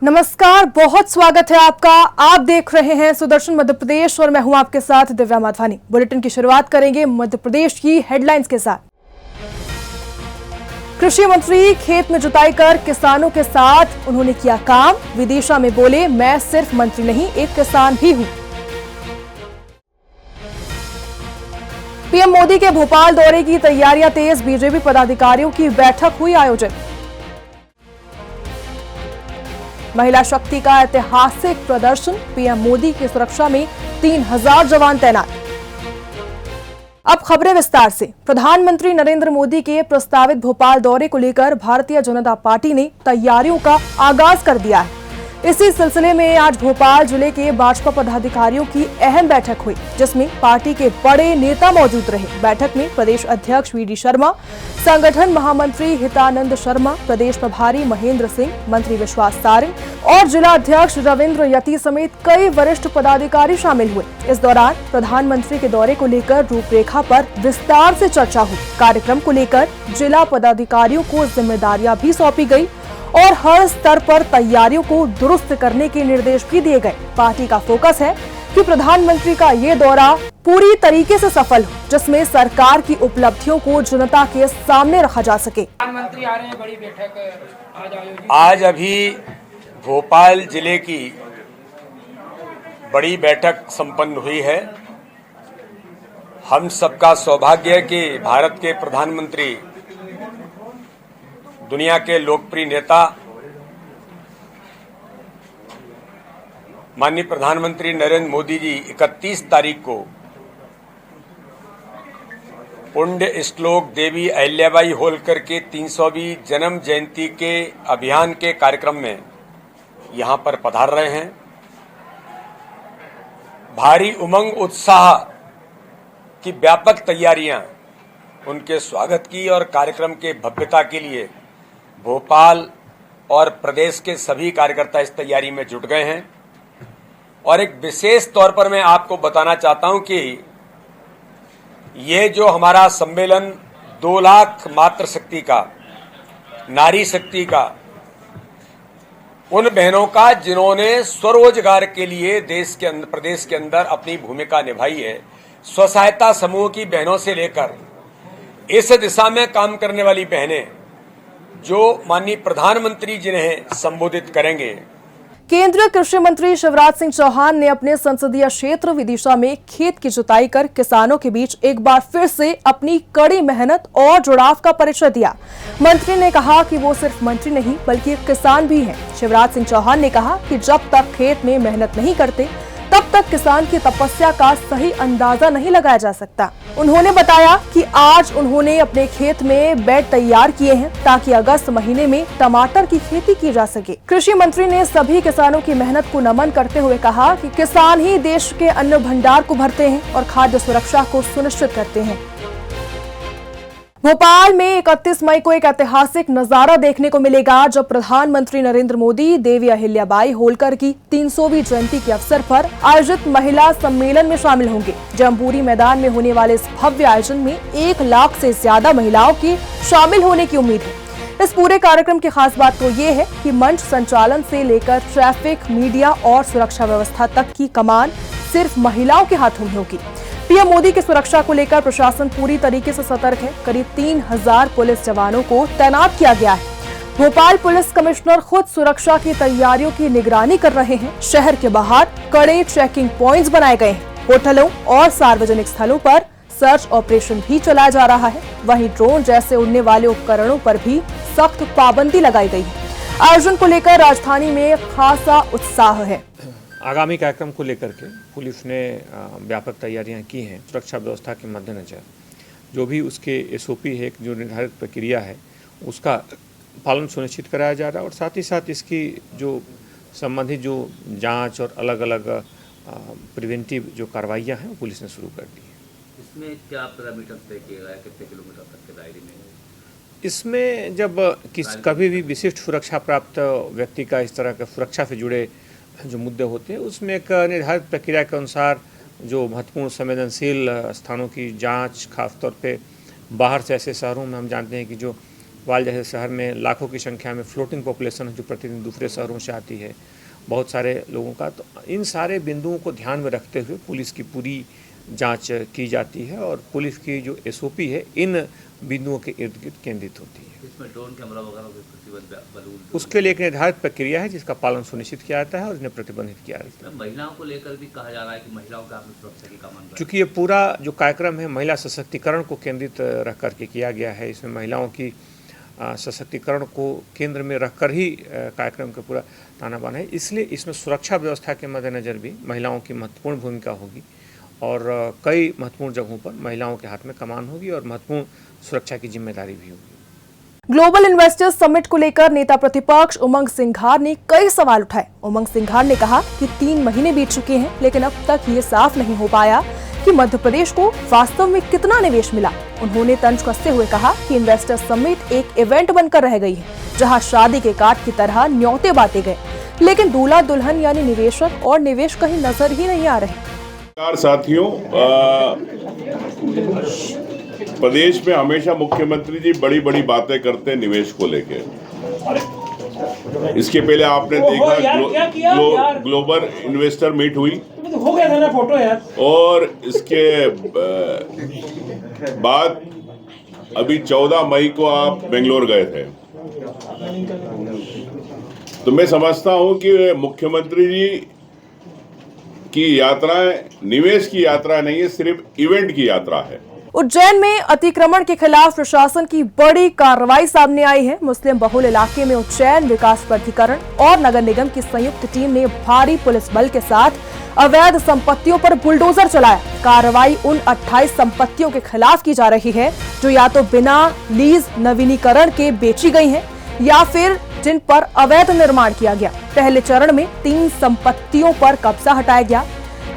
नमस्कार, बहुत स्वागत है आपका। आप देख रहे हैं सुदर्शन मध्य प्रदेश और मैं हूं आपके साथ दिव्या माधवानी। बुलेटिन की शुरुआत करेंगे मध्य प्रदेश की हेडलाइंस के साथ। कृषि मंत्री खेत में जुताई कर किसानों के साथ उन्होंने किया काम। विदिशा में बोले, मैं सिर्फ मंत्री नहीं, एक किसान भी हूं। पीएम मोदी के भोपाल दौरे की तैयारियां तेज, बीजेपी पदाधिकारियों की बैठक हुई आयोजित। महिला शक्ति का ऐतिहासिक प्रदर्शन, पीएम मोदी की सुरक्षा में 3000 जवान तैनात। अब खबरें विस्तार से। प्रधानमंत्री नरेंद्र मोदी के प्रस्तावित भोपाल दौरे को लेकर भारतीय जनता पार्टी ने तैयारियों का आगाज कर दिया है। इसी सिलसिले में आज भोपाल जिले के भाजपा पदाधिकारियों की अहम बैठक हुई, जिसमें पार्टी के बड़े नेता मौजूद रहे। बैठक में प्रदेश अध्यक्ष वीडी शर्मा, संगठन महामंत्री हितानंद शर्मा, प्रदेश प्रभारी महेंद्र सिंह, मंत्री विश्वास सारंग और जिला अध्यक्ष रविंद्र यति समेत कई वरिष्ठ पदाधिकारी शामिल हुए। इस दौरान प्रधानमंत्री के दौरे को लेकर रूपरेखा पर विस्तार से चर्चा हुई। कार्यक्रम को लेकर जिला पदाधिकारियों को जिम्मेदारियां भी सौंपी गई और हर स्तर पर तैयारियों को दुरुस्त करने के निर्देश भी दिए गए। पार्टी का फोकस है कि प्रधानमंत्री का ये दौरा पूरी तरीके से सफल हो, जिसमें सरकार की उपलब्धियों को जनता के सामने रखा जा सके। प्रधानमंत्री आ रहे हैं, बड़ी बैठक आज अभी भोपाल जिले की बड़ी बैठक संपन्न हुई है। हम सबका सौभाग्य है कि भारत के प्रधानमंत्री, दुनिया के लोकप्रिय नेता माननीय प्रधानमंत्री नरेंद्र मोदी जी 31 तारीख को पुण्य श्लोक देवी अहिल्याबाई होलकर के 300वीं जन्म जयंती के अभियान के कार्यक्रम में यहां पर पधार रहे हैं। भारी उमंग उत्साह की व्यापक तैयारियां उनके स्वागत की और कार्यक्रम के भव्यता के लिए भोपाल और प्रदेश के सभी कार्यकर्ता इस तैयारी में जुट गए हैं। और एक विशेष तौर पर मैं आपको बताना चाहता हूं कि ये जो हमारा सम्मेलन 2 लाख मातृशक्ति का, नारी शक्ति का, उन बहनों का जिन्होंने स्वरोजगार के लिए देश के अंदर, प्रदेश के अंदर अपनी भूमिका निभाई है, स्व सहायता समूह की बहनों से लेकर इस दिशा में काम करने वाली बहनें, जो माननीय प्रधानमंत्री जिन्हें संबोधित करेंगे। केंद्रीय कृषि मंत्री शिवराज सिंह चौहान ने अपने संसदीय क्षेत्र विदिशा में खेत की जुताई कर किसानों के बीच एक बार फिर से अपनी कड़ी मेहनत और जुड़ाव का परिचय दिया। मंत्री ने कहा कि वो सिर्फ मंत्री नहीं बल्कि एक किसान भी हैं। शिवराज सिंह चौहान ने कहा कि जब तक खेत में मेहनत नहीं करते तब तक किसान की तपस्या का सही अंदाजा नहीं लगाया जा सकता। उन्होंने बताया कि आज उन्होंने अपने खेत में बेड तैयार किए हैं ताकि अगस्त महीने में टमाटर की खेती की जा सके। कृषि मंत्री ने सभी किसानों की मेहनत को नमन करते हुए कहा कि किसान ही देश के अन्न भंडार को भरते हैं और खाद्य सुरक्षा को सुनिश्चित करते हैं। भोपाल में 31 मई को एक ऐतिहासिक नजारा देखने को मिलेगा, जब प्रधानमंत्री नरेंद्र मोदी देवी अहिल्याबाई होलकर की 300वीं जयंती के अवसर पर आयोजित महिला सम्मेलन में शामिल होंगे। जम्बूरी मैदान में होने वाले इस भव्य आयोजन में 1 लाख से ज्यादा महिलाओं की शामिल होने की उम्मीद है। इस पूरे कार्यक्रम की खास बात तो ये है कि मंच संचालन से लेकर ट्रैफिक, मीडिया और सुरक्षा व्यवस्था तक की कमान सिर्फ महिलाओं के हाथों में होगी। पीएम मोदी की सुरक्षा को लेकर प्रशासन पूरी तरीके से सतर्क है। करीब 3000 पुलिस जवानों को तैनात किया गया है। भोपाल पुलिस कमिश्नर खुद सुरक्षा की तैयारियों की निगरानी कर रहे हैं। शहर के बाहर कड़े चेकिंग पॉइंट्स बनाए गए हैं। होटलों और सार्वजनिक स्थलों पर सर्च ऑपरेशन भी चलाया जा रहा है। वहीं ड्रोन जैसे उड़ने वाले उपकरणों पर भी सख्त पाबंदी लगाई गई है। आयोजन को लेकर राजधानी में खासा उत्साह है। आगामी कार्यक्रम को लेकर के पुलिस ने व्यापक तैयारियां की हैं। सुरक्षा व्यवस्था के मद्देनजर जो भी उसके एसओपी है, जो निर्धारित प्रक्रिया है, उसका पालन सुनिश्चित कराया जा रहा है और साथ ही साथ इसकी जो संबंधित जो जांच और अलग अलग प्रिवेंटिव जो कार्रवाइयां हैं, पुलिस ने शुरू कर दी है। इसमें क्या पैरामीटर तय किया गया है, कितने किलोमीटर तक के दायरे में? इसमें जब कभी भी विशिष्ट सुरक्षा प्राप्त व्यक्ति का इस तरह का सुरक्षा से जुड़े जो मुद्दे होते हैं, उसमें एक निर्धारित प्रक्रिया के अनुसार जो महत्वपूर्ण संवेदनशील स्थानों की जांच, खासतौर पे बाहर से ऐसे शहरों में हम जानते हैं कि जो भोपाल जैसे शहर में लाखों की संख्या में फ्लोटिंग पॉपुलेशन है जो प्रतिदिन दूसरे शहरों से आती है, बहुत सारे लोगों का। तो इन सारे बिंदुओं को ध्यान में रखते हुए पुलिस की पूरी जांच की जाती है और पुलिस की जो एसओपी है इन बिंदुओं के इर्द गिर्द केंद्रित होती है। इसमें ड्रोन कैमरा वगैरह भी प्रतिबंध बलून उसके लिए एक निर्धारित प्रक्रिया है जिसका पालन सुनिश्चित किया जाता है और इन्हें प्रतिबंधित किया जाता है। महिलाओं को लेकर भी कहा जा रहा है कि महिलाओं के आत्मसुरक्षा की कामना है। चूँकि ये पूरा जो कार्यक्रम है महिला सशक्तिकरण को केंद्रित रख करके किया गया है, इसमें महिलाओं की सशक्तिकरण को केंद्र में रखकर ही कार्यक्रम का पूरा ताना बाना है, इसलिए इसमें सुरक्षा व्यवस्था के मद्देनज़र भी महिलाओं की महत्वपूर्ण भूमिका होगी और कई महत्वपूर्ण जगहों पर महिलाओं के हाथ में कमान होगी और महत्वपूर्ण सुरक्षा की जिम्मेदारी भी होगी। ग्लोबल इन्वेस्टर्स समिट को लेकर नेता प्रतिपक्ष उमंग सिंघार ने कई सवाल उठाए। उमंग सिंघार ने कहा कि 3 महीने बीत चुके हैं लेकिन अब तक ये साफ नहीं हो पाया कि मध्य प्रदेश को वास्तव में कितना निवेश मिला। उन्होंने तंज कसते हुए कहा कि इन्वेस्टर्स समिट एक इवेंट बनकर रह गई है जहां शादी के कार्ड की तरह न्योते बांटे गए लेकिन दूल्हा दुल्हन यानी निवेशक और निवेश कहीं नजर ही नहीं आ रहे। साथियों, प्रदेश में हमेशा मुख्यमंत्री जी बड़ी बड़ी बातें करते हैं निवेश को लेके। इसके पहले आपने देखा ग्लोबल इन्वेस्टर मीट हुई हो गया था ना फोटो यार, और इसके बाद अभी 14 मई को आप बेंगलोर गए थे। तो मैं समझता हूं कि मुख्यमंत्री जी की यात्राएं निवेश की यात्रा नहीं है, सिर्फ इवेंट की यात्रा है। उज्जैन में अतिक्रमण के खिलाफ प्रशासन की बड़ी कार्रवाई सामने आई है। मुस्लिम बहुल इलाके में उज्जैन विकास प्राधिकरण और नगर निगम की संयुक्त टीम ने भारी पुलिस बल के साथ अवैध संपत्तियों पर बुलडोजर चलाया। कार्रवाई उन 28 संपत्तियों के खिलाफ की जा रही है जो या तो बिना लीज नवीनीकरण के बेची गई हैं या फिर जिन पर अवैध निर्माण किया गया। पहले चरण में 3 संपत्तियों पर कब्जा हटाया गया।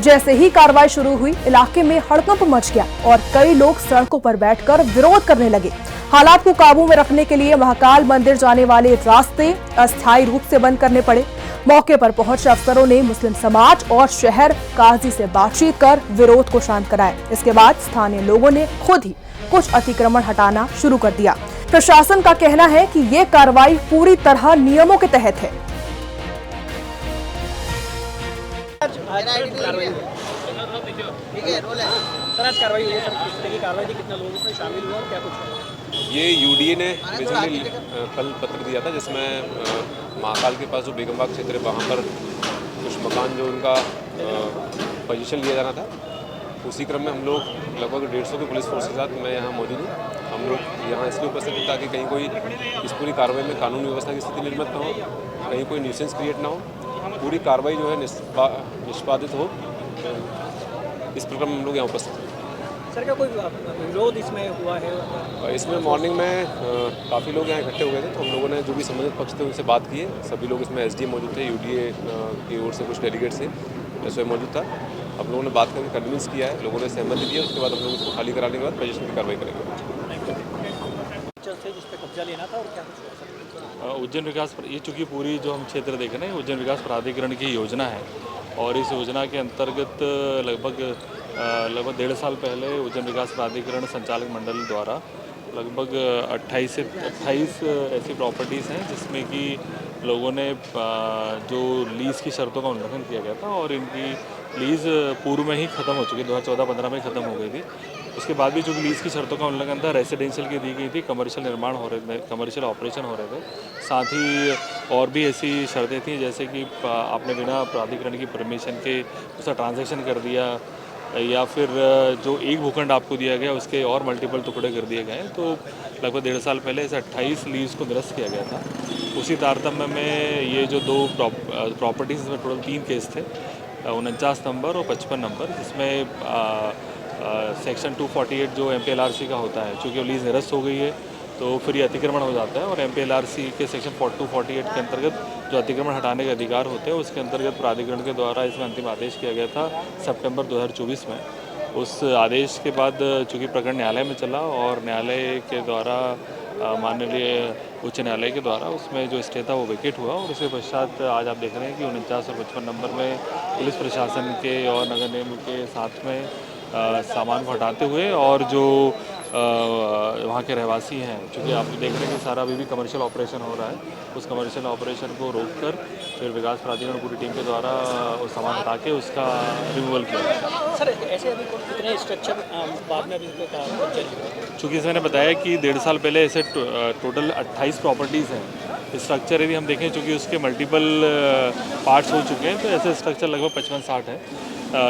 जैसे ही कार्रवाई शुरू हुई इलाके में हड़कंप मच गया और कई लोग सड़कों पर बैठकर विरोध करने लगे। हालात को काबू में रखने के लिए महाकाल मंदिर जाने वाले रास्ते अस्थायी रूप से बंद करने पड़े। मौके पर पहुंचे अफसरों ने मुस्लिम समाज और शहर काजी से बातचीत कर विरोध को शांत कराया। इसके बाद स्थानीय लोगों ने खुद ही कुछ अतिक्रमण हटाना शुरू कर दिया। प्रशासन का कहना है कि ये कार्रवाई पूरी तरह नियमों के तहत है। ये यूडीए ने बेसिकली कल पत्र दिया था जिसमें महाकाल के पास जो बेगमबाग क्षेत्र है वहाँ पर कुछ मकान जो उनका पोजीशन लिया जाना था, उसी क्रम में हम लोग लगभग 150 की पुलिस फोर्स के साथ मैं यहाँ मौजूद हूँ। हम लोग यहाँ इसलिए उपस्थित हैं ताकि कहीं कोई इस पूरी कार्रवाई में कानून व्यवस्था की स्थिति निर्मित ना हो, कहीं कोई न्यूसेंस क्रिएट ना हो, पूरी कार्रवाई जो है निष्पादित हो। इस प्रोग्राम में हम लोग यहाँ उपस्थित हैं। सर क्या कोई विरोध इसमें हुआ है? इसमें मॉर्निंग में काफ़ी लोग यहाँ इकट्ठे हुए थे, तो हम लोगों ने जो भी संबंधित पक्ष थे उनसे बात की है। सभी लोग इसमें एसडीएम मौजूद थे, यूडीए की ओर से कुछ डेलीगेट से एसओ मौजूद था। हम लोगों ने बात करके कन्विंस किया है, लोगों ने सहमति दी है। उसके बाद हम लोग इसको खाली कराने के बाद पोजीशन की कार्रवाई करेंगे। जिस पे कब्जा लेना था और क्या कुछ उज्जैन विकास, ये चूँकि पूरी जो हम क्षेत्र देख रहे हैं उज्जैन विकास प्राधिकरण की योजना है और इस योजना के अंतर्गत लगभग 1.5 साल पहले उज्जैन विकास प्राधिकरण संचालक मंडल द्वारा लगभग 28 से 28 ऐसी प्रॉपर्टीज़ हैं जिसमें कि लोगों ने जो लीज़ की शर्तों का उल्लंघन किया गया था और इनकी लीज़ पूर्व में ही ख़त्म हो चुकी, 2014-15 में ख़त्म हो गई थी। उसके बाद भी चूँकि लीज़ की शर्तों का उल्लंघन था, रेसिडेंशियल की दी गई थी, कमर्शियल निर्माण हो रहे थे, कमर्शियल ऑपरेशन हो रहे थे। साथ ही और भी ऐसी शर्तें थी जैसे कि आपने बिना प्राधिकरण की परमिशन के उसका ट्रांजैक्शन कर दिया या फिर जो एक भूखंड आपको दिया गया उसके और मल्टीपल टुकड़े कर दिए गए। तो लगभग 1.5 साल पहले इसे 28 लीज को निरस्त किया गया था। उसी तारतम्य में ये जो 2 प्रॉपर्टीज़ में टोटल 3 केस थे, 49 नंबर और 55 नंबर, जिसमें सेक्शन 248 जो MPLRC का होता है, चूँकि लीज निरस्त हो गई है तो फिर ये अतिक्रमण हो जाता है और MPLRC के सेक्शन 248 के अंतर्गत जो अतिक्रमण हटाने के अधिकार होते हैं उसके अंतर्गत प्राधिकरण के द्वारा इसमें अंतिम आदेश किया गया था सितंबर 2024 में। उस आदेश के बाद चूँकि प्रकरण न्यायालय में चला और न्यायालय के द्वारा माननीय उच्च न्यायालय के द्वारा उसमें जो स्टे था वो वेकेट हुआ और उसके पश्चात आज आप देख रहे हैं कि 49 और 55 नंबर में पुलिस प्रशासन के और नगर निगम के साथ में सामान को हटाते हुए और जो वहाँ के रहवासी हैं, क्योंकि आप देख रहे हैं कि सारा अभी भी कमर्शियल ऑपरेशन हो रहा है, उस कमर्शियल ऑपरेशन को रोककर फिर विकास प्राधिकरण पूरी टीम के द्वारा वो सामान हटा के उसका रिमूवल किया। सर ऐसे अभी कितने स्ट्रक्चर बाद में अभी कब्जा लिया? चूँकि मैंने बताया कि 1.5 साल पहले ऐसे टोटल 28 प्रॉपर्टीज़ हैं। स्ट्रक्चर यदि हम देखें, चूँकि उसके मल्टीपल पार्ट्स हो चुके हैं, तो ऐसे स्ट्रक्चर लगभग 55-60 है,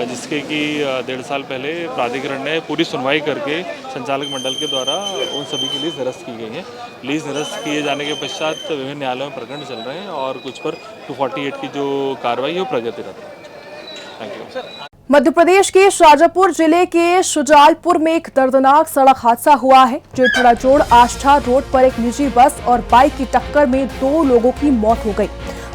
जिसके कि 1.5 साल पहले प्राधिकरण ने पूरी सुनवाई करके संचालक मंडल के द्वारा उन सभी की लीज निरस्त की गई है। लीज निरस्त किए जाने के पश्चात विभिन्न न्यायालयों में प्रकरण चल रहे हैं और कुछ पर 248 की जो कार्रवाई है वो प्रगतिरत है। Thank you. मध्य प्रदेश के शाजापुर जिले के शुजालपुर में एक दर्दनाक सड़क हादसा हुआ है। जेठड़ा जोड़ आष्ठा रोड पर एक निजी बस और बाइक की टक्कर में 2 लोगों की मौत हो गई।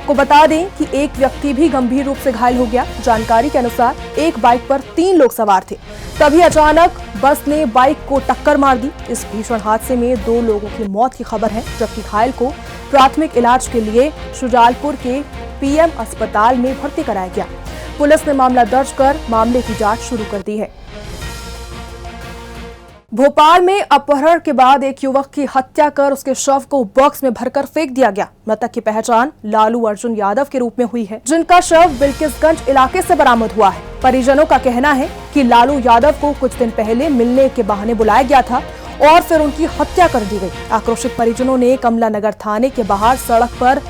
को बता दें कि एक व्यक्ति भी गंभीर रूप से घायल हो गया। जानकारी के अनुसार एक बाइक पर 3 लोग सवार थे, तभी अचानक बस ने बाइक को टक्कर मार दी। इस भीषण हादसे में 2 लोगों की मौत की खबर है, जबकि घायल को प्राथमिक इलाज के लिए शुजालपुर के पीएम अस्पताल में भर्ती कराया गया। पुलिस ने मामला दर्ज कर मामले की जांच शुरू कर दी है। भोपाल में अपहरण के बाद एक युवक की हत्या कर उसके शव को बॉक्स में भरकर फेंक दिया गया। मृतक की पहचान लालू अर्जुन यादव के रूप में हुई है, जिनका शव बिल्किसगंज इलाके से बरामद हुआ है। परिजनों का कहना है कि लालू यादव को कुछ दिन पहले मिलने के बहाने बुलाया गया था और फिर उनकी हत्या कर दी गई। आक्रोशित परिजनों ने कमला नगर थाने के बाहर सड़क पर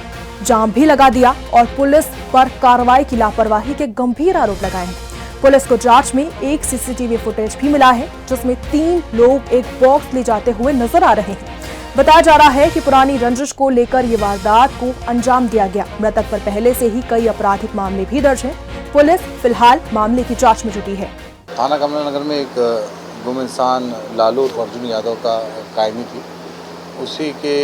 जाम भी लगा दिया और पुलिस पर कार्रवाई की लापरवाही के गंभीर आरोप लगाए हैं। पुलिस को जांच में एक सीसीटीवी फुटेज भी मिला है, जिसमें 3 लोग एक बॉक्स ले जाते हुए नजर आ रहे हैं। बताया जा रहा है कि पुरानी रंजिश को लेकर ये वारदात को अंजाम दिया गया। मृतक पर पहले से ही कई आपराधिक मामले भी दर्ज हैं। पुलिस फिलहाल मामले की जांच में जुटी है। थाना कमला नगर में एक गुम इंसान लालू अर्जुन यादव का कायमी थी, उसी के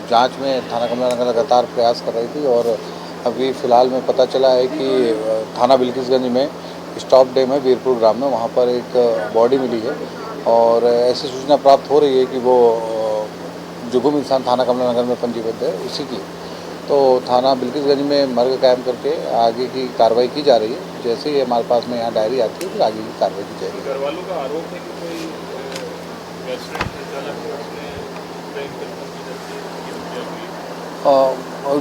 जांच में थाना कमला नगर लगातार प्रयास कर रही थी और अभी फ़िलहाल में पता चला है कि थाना बिल्किसगंज में स्टॉप डैम है वीरपुर ग्राम में, वहाँ पर एक बॉडी मिली है और ऐसी सूचना प्राप्त हो रही है कि वो जो गुम इंसान थाना कमला नगर में पंजीबद्ध है उसी की, तो थाना बिल्किसगंज में मर्ग कायम करके आगे की कार्रवाई की जा रही है। जैसे ही हमारे पास में यहाँ डायरी आती है फिर आगे की कार्रवाई की जाएगी। घर वालों का आरोप है कि कोई रेस्टोरेंट संचालक है, उसने प्रेम करने की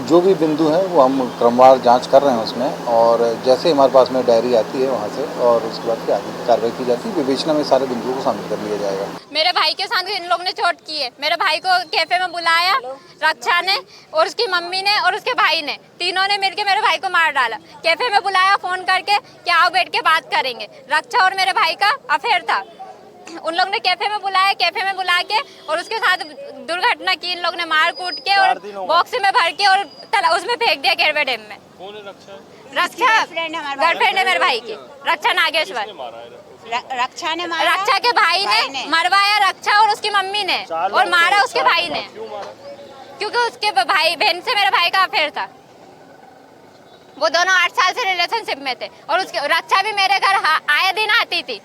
जो भी बिंदु हैं वो हम क्रमवार जांच कर रहे हैं उसमें, और जैसे हमारे पास में डायरी आती है वहाँ से और उसके बाद फिर आगे की कार्रवाई की जाती है। विवेचना में सारे बिंदुओं को शामिल कर लिया जाएगा। मेरे भाई के साथ इन लोग ने चोट की है। मेरे भाई को कैफे में बुलाया रक्षा ने और उसकी मम्मी ने और उसके भाई ने, तीनों ने मिलकर मेरे भाई को मार डाला। कैफे में बुलाया फोन करके कि आओ बैठ के बात करेंगे। रक्षा और मेरे भाई का अफेयर था। उन लोग ने कैफे में बुलाया, कैफे में बुला के और उसके साथ दुर्घटना की। इन लोग ने मार कूट के और बॉक्स में भर के और उसमें फेंक दिया केरवे डैम में। कौन है रक्षा? रक्षा गर्लफ्रेंड है मेरे भाई की, रक्षा नागेश्वर। रक्षा ने मारा, रक्षा के भाई ने मरवाया, रक्षा और उसकी मम्मी ने, और मारा उसके भाई ने। क्योंकि उसके भाई बहन से मेरे भाई का अफेयर था। वो दोनों 8 साल से रिलेशनशिप में थे और उसके रक्षा भी मेरे घर आए दिन आती थी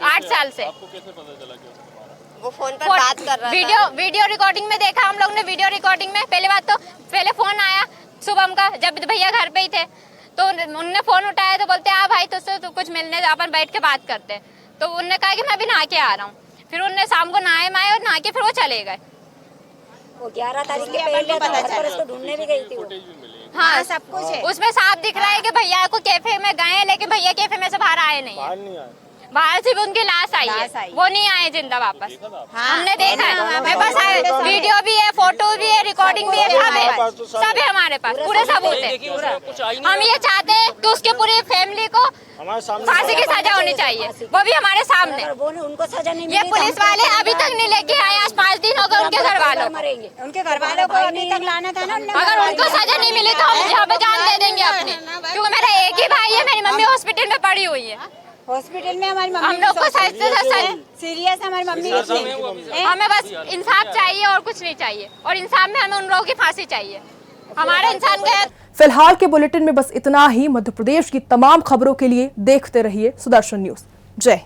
8 साल से। आपको कैसे पता चला कि उसने मारा? वो फोन पर बात कर रहा था। वीडियो रिकॉर्डिंग में देखा हम लोग ने। वीडियो रिकॉर्डिंग में पहले बात तो पहले फोन आया शुभम का, जब भैया घर पे ही थे तो उनने फोन उठाया तो बोलते आ भाई तुझसे तो कुछ मिलने अपन बैठ के बात करते हैं। तो उनने कहा कि मैं अभी नहा के आ रहा हूँ। फिर उनने शाम को नहाए माए और नहा के फिर वो चले गए। वो 11 तारीख के पहले पता चला, उसको ढूंढने भी गई थी वो। हाँ सब कुछ है उसमें साफ दिख रहा है कि भैया को कैफे में गए, लेकिन भैया कैफे में से बाहर आए नहीं। बाहर से भी उनकी लाश आई है, वो नहीं आए जिंदा वापस। हमने देखा है, मेरे पास वीडियो भी है, फोटो भी है, रिकॉर्डिंग भी है, सब है हमारे पास, पूरे सबूत है। हम ये चाहते हैं कि उसके पूरी फैमिली को फांसी की सजा होनी चाहिए, वो भी हमारे सामने। उनको सजा नहीं ये पुलिस वाले अभी तक नहीं लेके आए। आज 5 दिन हो गए उनके घर वालों, उनके घर वालों को अभी तक लाना था ना। अगर उनको सजा नहीं मिली तो हम यहाँ पे जान दे देंगे अपनी, क्योंकि मेरा एक ही भाई है। मेरी मम्मी हॉस्पिटल में पड़ी हुई है। हॉस्पिटल में हमारी मम्मी हम लोग को सीरियस हमारी मम्मी। हमें बस इंसाफ चाहिए और कुछ नहीं चाहिए, और इंसाफ में हमें उन लोगों की फांसी चाहिए। हमारे इंसान गए। फिलहाल के बुलेटिन में बस इतना ही। मध्य प्रदेश की तमाम खबरों के लिए देखते रहिए सुदर्शन न्यूज। जय।